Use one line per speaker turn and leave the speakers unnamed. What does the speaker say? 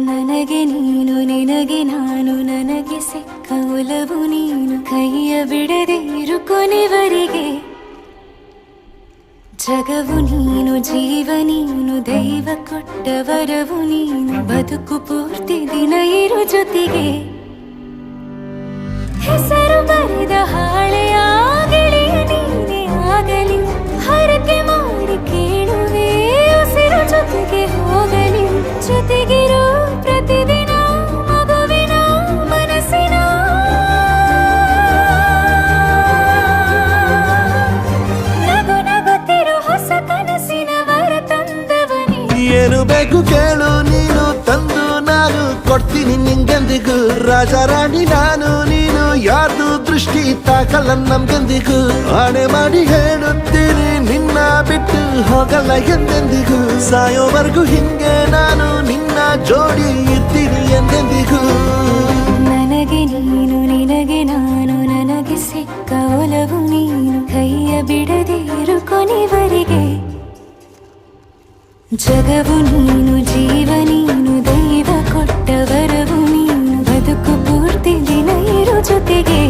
ನನಗೆ ನೀನು ನಿನಗೆ ನಾನು ನನಗೆ ಸಿಕ್ಕ ಒಲವು ನೀನು ಕೈಯ ಬಿಡದೆ ಇರು ಕೊನೆವರೆಗೆ ಜಗವು ನೀನು ಜೀವ ನೀನು ದೈವ ಕೊಟ್ಟ ವರವು ನೀನು ಬದುಕು ಪೂರ್ತಿ ದಿನ ಇರು ಜೊತೆಗೆ ಹೆಸರು ಬರೆದ ಹಾಳೆಯ ಗೆಳೆಯ ನೀನೇ ಆಗಲಿ ಹರಕೆ ಮಾಡಿ ಕೇಳುವೆ ಉಸಿರು ಜೊತೆಗೆ ಹೋಗಲಿ ಜೊತೆಗಿರೋ ಪ್ರತಿದಿನ ಮಗುವಿನ ಮನಸ್ಸಿನ ನಗು ನಗುತ್ತಿರೋ ಹೊಸ ಕನಸಿನ ವರ ತಂದವನೇ
ಏನು ಬೇಕು ಕೇಳು ನೀನು ತಂದು ನಾನು ಕೊಡ್ತೀನಿ ನಿಂಗೆಂದಿಗೂ ರಾಜ ರಾಣಿ ನಾನು ನೀನು ಯಾರ್ದು ದೃಷ್ಟಿ ತಾಕಲ್ಲ ನಮ್ಗೆಂದಿಗೂ ಆಣೆ ಮಾಡಿ ಹೇಳುತ್ತೀನಿ ನಿನ್ನ ಬಿಟ್ಟು ಹೋಗಲ್ಲ ಎಂದೆಂದಿಗೂ ಸಾಯೋವರೆಗೂ ಹಿಂಗೆ ನಾನು ನಿನ್ನ ಜೋಡಿ ಇರ್ತೀನಿ ಎಂದೆಂದಿಗೂ
ನನಗೆ ನೀನು ನಿನಗೆ ನಾನು ನನಗೆ ಸಿಕ್ಕ ಒಲವು ನೀನು ಕೈಯ ಬಿಡದೆ ಇರು ಕೊನೆವರೆಗೆ ಜಗವು ನೀನು ಜೀವ ನೀನು ದೈವ ಕೊಟ್ಟ ವರವು ನೀನು ಬದುಕು ಪೂರ್ತಿ ದಿನ ಇರು ಜೊತೆಗೆ